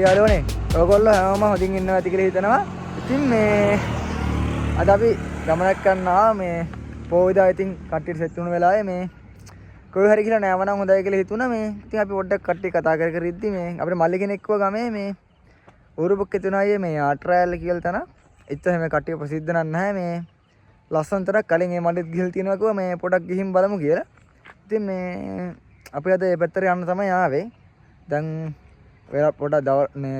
යාළුවනේ ඔයගොල්ලෝ හැමෝම හොඳින් ඉන්නවා ඇති කියලා හිතනවා. ඉතින් මේ අද අපි ගමනක් කරනවා මේ පොයිදා ඉතින් කට්ටියට සෙට් වුණ වෙලාවේ මේ කොයි හරි කියලා නෑවනම් හොඳයි කියලා හිතුණා මේ. ඉතින් අපි පොඩ්ඩක් කට්ටිය කතා කර කර ඉද්දි මේ අපේ මල්ලි කෙනෙක් කිව්වා ගමේ මේ උරුබොක්කේ තුනයි මේ ආට්‍රායල් කියලා තන. එච්චර මේ කට්ටිය ප්‍රසිද්ධ නැහැ මේ ලස්සන තරක් කලින් මේ මල්ලිත් ගිහලා තියෙනවා කිව්වා මේ පොඩක් ගිහින් බලමු කියලා. ඉතින් මේ අපි අද මේ පැත්තට යන්න තමයි ආවේ. දැන් වෙලා පොඩක්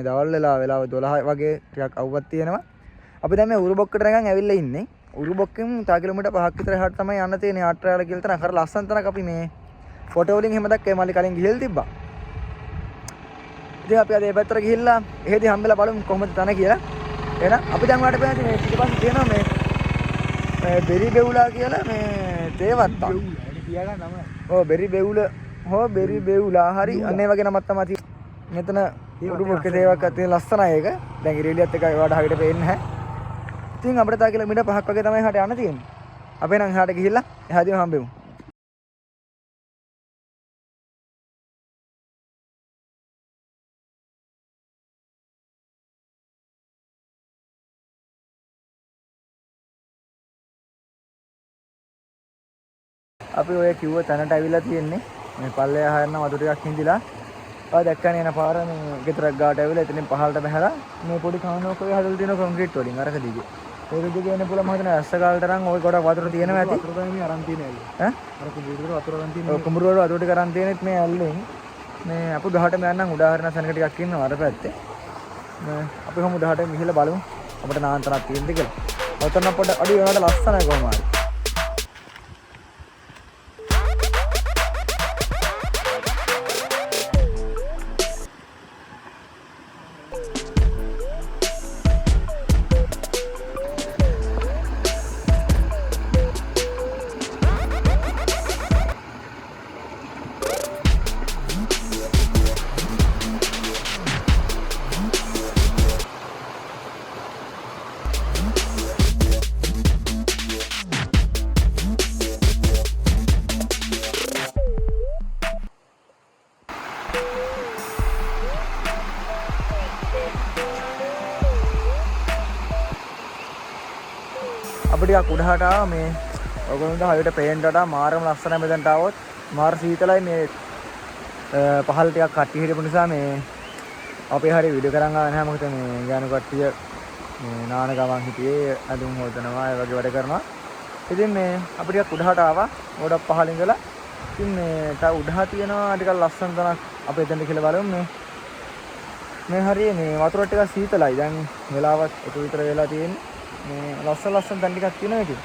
දවල් වෙලාව 12 වගේ ටිකක් අවුවක් තියෙනවා. අපි දැන් මේ උරුබොක්කට නිකන් ඇවිල්ලා ඉන්නේ. උරුබොක්කෙන් තා කිලෝමීටර් 5ක් විතර එහාට තමයි යන්න තියෙන්නේ ආට්‍රායල කියලා තන. අර ලස්සන තනක් අපි මේ ෆොටෝ වලින් එහෙම දැක්කේ මල්ලි කලින් ගිහලා තිබ්බා. ඉතින් අපි අද මේ පැත්තට ගිහිල්ලා එහෙදී හම්බෙලා බලමු කොහොමද තන කියලා. එහෙනම් අපි දැන් වාට පෙන්නන්නේ මේ පිටිපස්සේ තියෙනවා මේ බෙරි බෙවුලා කියලා මේ තේවත්තා. තියාගන්න නම. ඔව් බෙරි බෙවුල හෝ බෙරි බෙවුලා හරි අනේ වගේ නමක් තමයි තියෙන්නේ. මෙතන උරුබොක්කේ තේවක් තියෙන ලස්සනයි ඒක. දැන් ඉරේලියත් එක වඩා හරියට පේන්නේ නැහැ. ඉතින් අපිට තා කිලෝමීටර් 5ක් වගේ තමයි එහාට යන්න තියෙන්නේ. අපි නම් එහාට ගිහිල්ලා එහාදීම හම්බෙමු. අපි ඔය කිව්ව තැනට ඇවිල්ලා තියෙන්නේ. මේ පල්ලේ ආහාරන වතුර ටිකක් හිඳිලා. ආ දැක්කනේ යන පාර මේ ගෙදරක් ගාට ඇවිල්ලා එතනින් පහළට බහැලා මේ පොඩි කහනෝක ඔය හදලා තියෙන කොන්ක්‍රීට් වලින් අරක දිගේ. ඒක දිගේ එන්න පුළුවන් මම හිතන ඇස්ස කාලට නම් ඔය ගොඩක් වතුර තියෙනවා ඇති. වතුර තමයි අරන් තියෙන්නේ ඇල්ලේ. ඈ? අර කුඹුරේ වතුර අරන් තියෙන්නේ. ඔය කුඹුර වල වතුර ටික අරන් තියෙනෙත් මේ ඇල්ලෙන්. මේ අපි ගහටම යන්නම් උදාහරණ සැනක ටිකක් ඉන්නවා අර පැත්තේ. මේ අපි කොහොම උදාහරණ ගිහිල්ලා බලමු අපිට නාන්තරක් තියෙනද කියලා. ඔතන පොඩ අඩු වෙනවට ලස්සනයි කොහොම හරි. අපිට ටිකක් උඩහට ආවා මේ ඔයගොල්ලන්ට හරියට පේන්න වඩා මාරම ලස්සනයි මෙතනට ආවොත් මාර සීතලයි මේ පහළ ටිකක් කට්ටිය හිටපු නිසා මේ අපි හරිය වීඩියෝ කරන් ආව නැහැ මොකද මේ ගානු කට්ටිය මේ නාන ගමන් හිටියේ අඳුම් හොදනවා ඒ වගේ වැඩ කරනවා. ඉතින් මේ අපි ටිකක් උඩහට ආවා ගොඩක් පහළ ඉඳලා. ඉතින් මේ තා උඩහ තියෙනවා ටිකක් ලස්සන තැනක් අපි එතනට කියලා බලමු මේ හරිය මේ වතුර ටිකක් සීතලයි දැන් වෙලාවත් එක විතර වෙලා තියෙන්නේ. මේ ලස්සන තැන් ටිකක් තියෙනවා ඉතින්.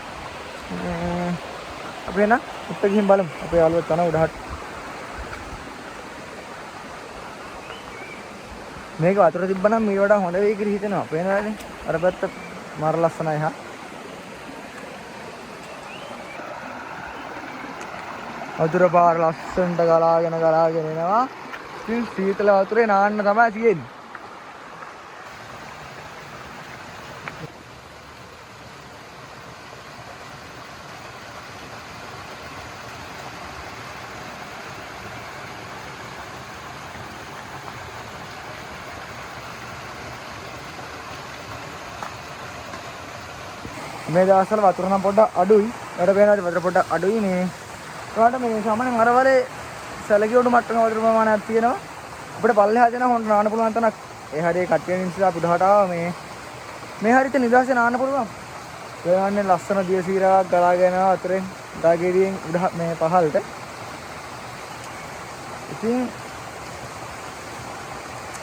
අපි එන උඩට ගිහින් බලමු. අපේ යාළුවෝ තන උඩහට. මේක වතුර තිබ්බනම් මේ වඩා හොඳ වෙයි කියලා හිතෙනවා. පේනවනේ. අර පැත්ත මාර ලස්සනයි හා. වතුර පාර ලස්සනට ගලාගෙන එනවා. ඉතින් සීතල වතුරේ නාන්න තමයි තියෙන්නේ. මේ දවස්වල වතුර නම් පොඩ්ඩක් අඩුයි. වැඩ පේනවා වතුර පොඩ්ඩක් අඩුයි මේ. ඒකට මේ සාමාන්‍යයෙන් අර වලේ සැලකියොඩු මට්ටම වතුර ප්‍රමාණයක් තියෙනවා. අපිට පල්ලෙහා දෙන හොන්න නාන්න පුළුවන් තැනක්. ඒ හරිය කට්ටිය නිසා අපි උඩහට ආවා මේ හරියට නිදහසේ නාන්න පුළුවන්. ඒ වන්නේ ලස්සන දියසීරාවක් ගලාගෙන වතුරෙන් දාගෙඩියෙන් උඩ මේ පහළට. ඉතින්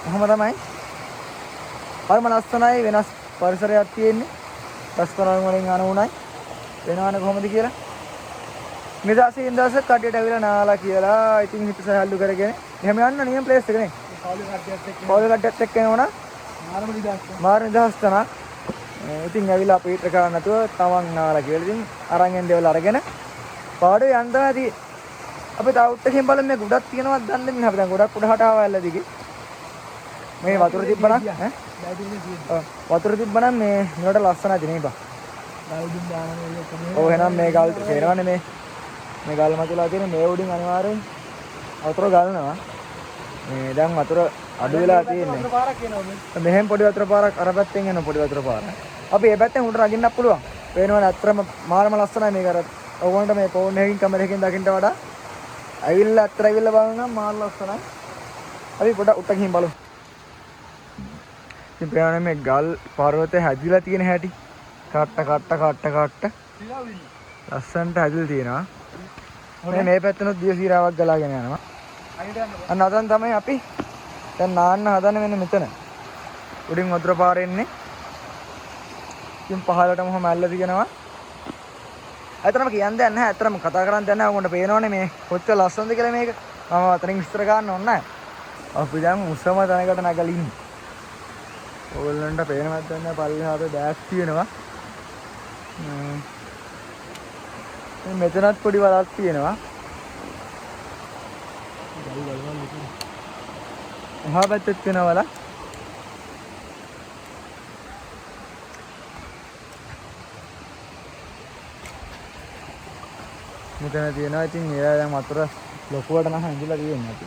කොහොම තමයි? හරිම ලස්සනයි වෙනස් පරිසරයක් තියෙන්නේ. රස්කරන් වලින් අනුුණයි වෙනවනේ කොහොමද කියලා නිදාසේ ඉඳලා කඩේට ඇවිල්ලා නාලා කියලා ඉතින් හිත සහැල්ලු කරගෙන එහෙම යන්න නියම ප්ලේස් එක නේ පොල් කඩේත් එක්ක එනවනම් මාර නිදහස් තනක් ඉතින් ඇවිල්ලා අපි ඊට කරන්න නැතුව තමන් නාලා කියලා ඉතින් අරන් එන් දේවල් අරගෙන පාඩේ යන්න තමයි අපි තව උඩකින් බලමු මේ ගොඩක් තියෙනවද දන්නේ නැහැ අපි දැන් ගොඩක් උඩහට ආවා ඇල්ල දිගේ මේ වතුර තිබ්බනම් ඈ වතුර තිබ්බනම් මේ මෙවට ලස්සනයි නේ බා. ගල්දුම් දානවා ඒක. ඔව් එහෙනම් මේ ගල් තේරෙනවනේ මේ ගල් මතුලා තියෙන මේ උඩින් අනිවාර්යෙන් වතුර ගලනවා. මේ දැන් වතුර අඩු වෙලා තියෙන්නේ. මෙහෙම පොඩි වතුර පාරක් අර පැත්තෙන් එන පොඩි වතුර පාරක්. අපි මේ පැත්තෙන් උඩට නගින්නත් පුළුවන්. පේනවනේ අත්‍තරම මාරම ලස්සනයි මේක. අර ඕගොල්ලන්ට මේ ෆෝන් එකකින් කැමරා එකකින් දකින්න වඩා ඇවිල්ලා අත්‍තර ඇවිල්ලා බලනවා මාර ලස්සනයි. අපි පොඩ උඩ ගිහින් බලමු. ඉතින් පේනවනේ මේ ගල් පර්වතේ හැදිලා තියෙන හැටි. කට්ට. ලස්සනට හැදිලා තියෙනවා. මේ පැත්තනොත් දියසීරාවක් ගලාගෙන යනවා. අන්න අදන් තමයි අපි දැන් නාන්න හදන්නේ මෙන්න මෙතන. උඩින් වතුර පාර එන්නේ. ඉතින් පහළටම ඔහම ඇල්ල දිගනවා. ඇත්තටම කියන්න දෙයක් නැහැ. ඇත්තටම කතා කරන්න දෙයක් නැහැ. ඔයගොල්ලන්ට පේනවනේ මේ කොච්චර ලස්සනද කියලා මේක. මම අතනින් විස්තර ගන්න ඕනේ නැහැ. අපි දැන් උසම තැනකට නැගලා ඉන්නේ. ඔයගොල්ලන්ට පේනවද නැහැ පල්ලෙහාට බෑග් තියෙනවා. මෙතනත් පොඩි වලක් තියෙනවා. එහා පැත්තෙත් තියෙනවා වල. මෙතන තියෙනවා. ඉතින් ඒවා දැන් වතුර ලොකුවට නම් ඇඳිලා තියෙන්නේ අපි.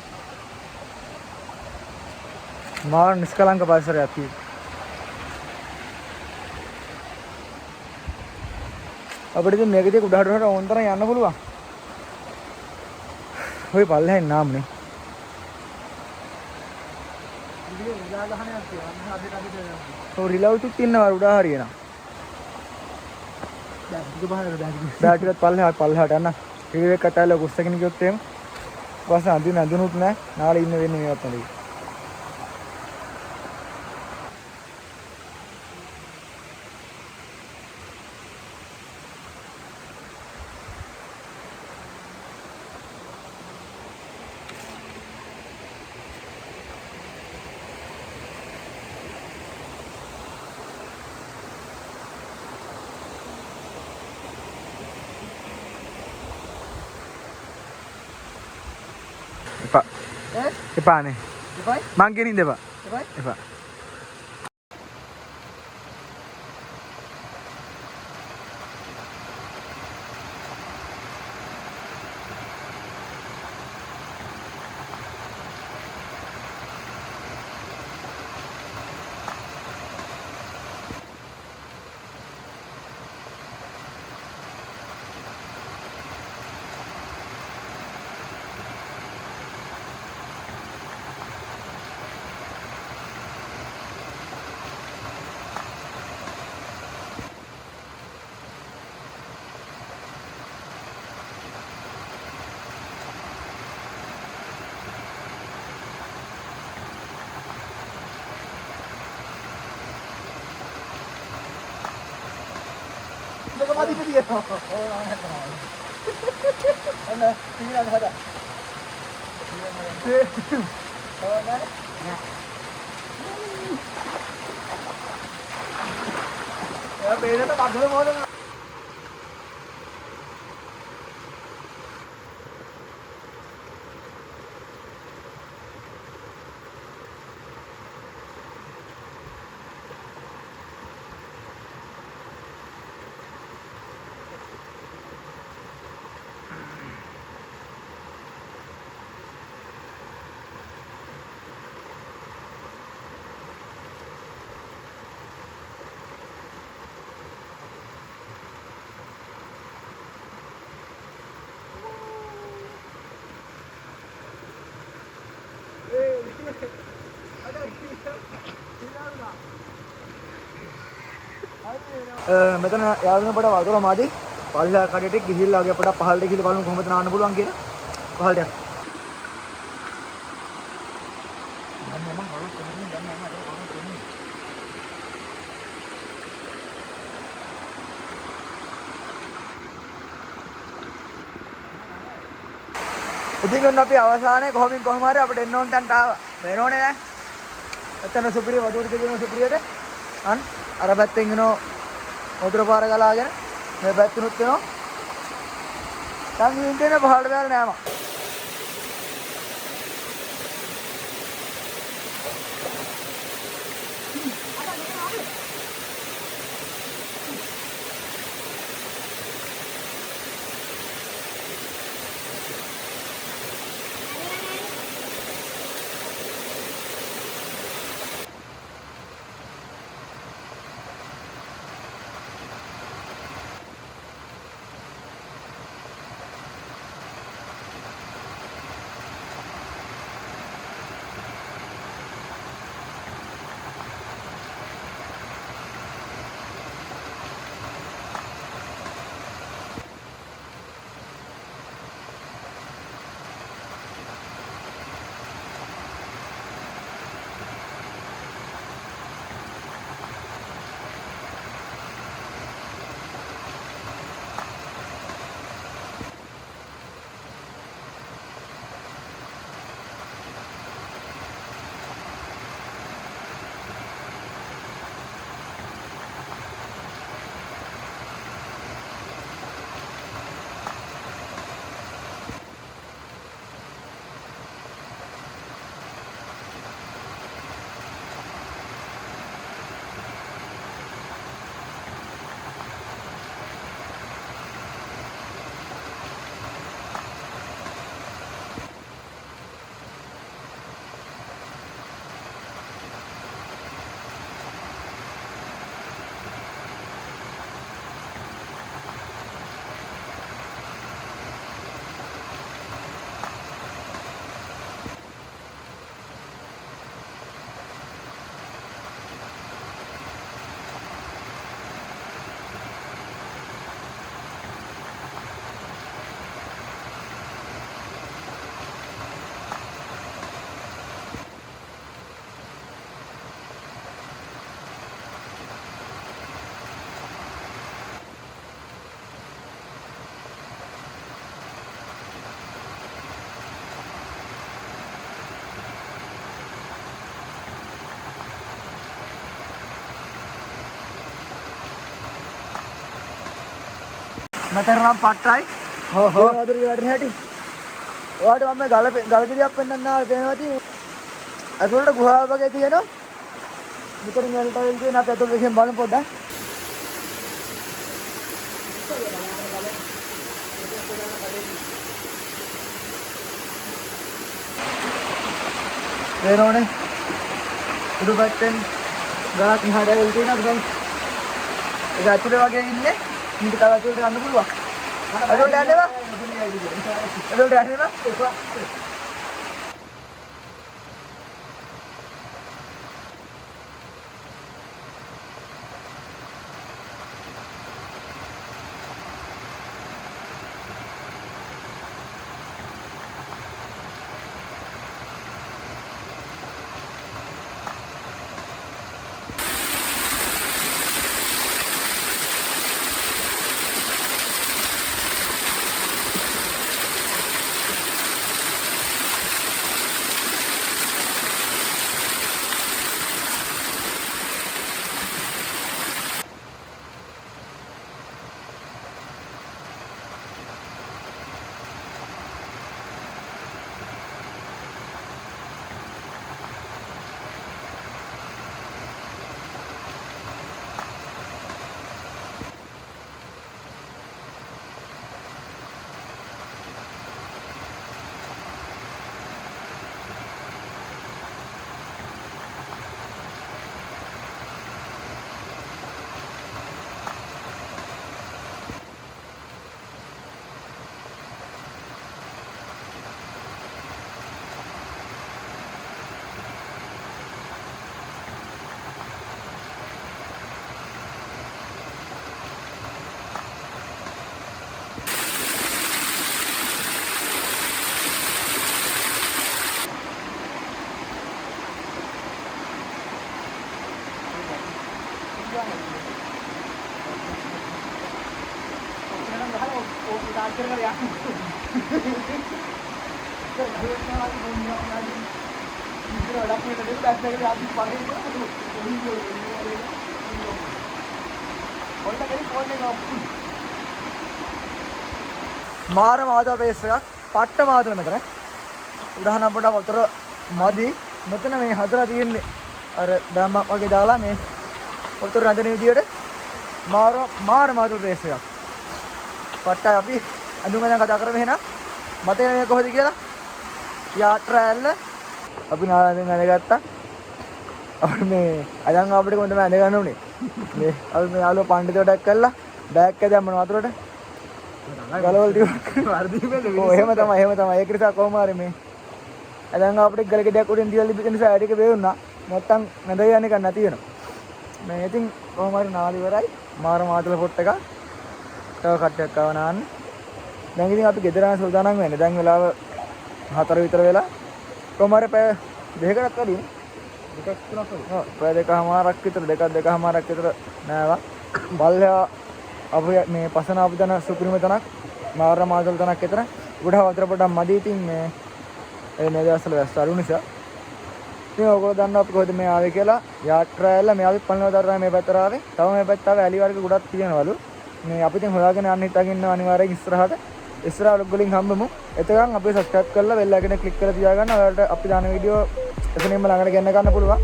මාර නිස්කලංක පරිසරයක් තියෙනවා. අපිට ඉතින් මේකදී උඩහට ඕන තරම් යන්න පුළුවන්. ඔය පල්ලෙහෙන් නාමනේ. ඔය රිලව්ටුත් ඉන්නවා උඩ හරියනවා. බෑටිවත් පල්ලෙහාට යන්න. ඊයේ කටාල කුස්සකින් ගියොත් එහෙම වාස අඳුනුත් නැහැ. නාලේ ඉන්න වෙන්නේ මේවත් නෙවෙයි. එපා නේ. එපායි? මං ගෙනින්න එපා. එපායි? එපා. mati ke dia. Oh, orang tahu. Ana, tinggal ada. Oh, nah. Ya. Ya, beda tuh padahal mau dong. මෙතන යාළුවනේ පොඩ වතුර මාදි පල්ලා කඩේට ගිහිල්ලා වගේ පොඩ පහළට ගිහිල්ලා බලමු කොහොමද නාන්න පුළුවන් කියලා. පහළට යන්න. ඉතින් අපි අවසානයේ කොහොම හරි අපිට එන්න ඕන තැනට ආවා. වෙනෝනේ නෑ. එතන සුපිරිය වතුර තිබෙන සුපිරියට අර පැත්තෙන් එනවා වතුර පාර ගලාගෙන මේ පැත්තෙනුත් එනවා. දැන් ඉන්නේ පහළට බැලලා නෑම. මෙතරම් පට්ටයි. හෝ වතුර වලට හැටි. ඔයාට මම ගල ගෙඩියක් පෙන්නන්න ආවේ පේනවා තියෙන්නේ. අතුලට ගුහාව වගේ තියෙනවා. මෙතන මෙල්ට වෙල් තියෙන අපි අතුලට ගිහින් බලමු පොඩ්ඩක්. පේනවනේ. උඩු පැත්තෙන් ගලක් ඉහාට වෙල් තියෙනවා. දැන් ඒක අතුලේ වගේ ඉන්නේ. මේක තව අතුලට යන්න පුළුවන්. අතුලට යන්න එපා. අතුලට යන්න එපා. මාර මාදව බේස් එකක් පට්ට මාදව මෙතන උදාහරණ අපිට වතුර මදි මෙතන මේ හදලා තියෙන්නේ අර දැම්මක් වගේ දාලා මේ වතුර රඳන විදියට මාර මාදව බේස් එකක් පට්ටයි අපි අඳුම දැන් කතා කරමු එහෙනම් මතේ මේ කොහොමද කියලා යාත්‍රාල්ල අපි නාලෙන් අඳගත්තා අපි මේ අයන් අපිට කොහොමද මේ අඳ ගන්න උනේ මේ අපි මේ යාළුවා පඬිතුඩක් කළා බෑග් එක දැම්මන වතුරට ගලවල් ටික වර්ධිමේද ඔව් එහෙම තමයි ඒක නිසා කොහොම හරි මේ අයන් අපිට ගල ගෙඩියක් උඩින් තියලා ඉන්න නිසා ඇඩ එක වේවුණා නැත්තම් නැඳ යන්නේ කන්න නැති වෙනවා මේ ඉතින් කොහොම හරි නාලි ඉවරයි මාර මාතල පොට් එක තව කට්ටියක් ආව නාන්න දැන් ඉතින් අපි ගෙදර යන සූදානම් වෙන්නේ දැන් වෙලාව 4 විතර වෙලා කොහොම හරි පැය දෙකකටත් වැඩි දෙකක් තුනක් වගේ ඔව් පැය දෙකමාරක් විතර දෙකමාරක් විතර නෑවා බල්ලා අපි මේ පසන අපදන සුපිරිම තනක් මාර මාතල තනක් විතර උඩ වතුර පොඩක් මදි ඉතින් මේ මේ දවස්වල වැස්ස අඩු නිසා ඉතින් ඔයගොල්ලෝ දන්නවා අපි කොහෙද මේ ආවේ කියලා යාත්‍රායල මේ අපි පල්නවතරා මේ පැත්තට ආවේ තව මේ පැත්තට ආවේ ඇලි වර්ග ගොඩක් තියෙනවලු මේ අපි දැන් හොයාගෙන යන්න හිතාගෙන අනිවාර්යයෙන් ඉස්සරහට වලින් හම්බෙමු. එතකන් අපි සබ්ස්ක්‍රයිබ් කරලා බෙල් එකන ක්ලික් කරලා තියාගන්න. ඔයාලට අපි දාන වීඩියෝ එතනින්ම ළඟට ගෙන්න ගන්න පුළුවන්.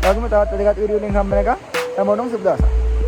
වගේම තවත් දෙකක් වීඩියෝ වලින් හම්බෙන එක හැමෝටම සුබ දවසක්.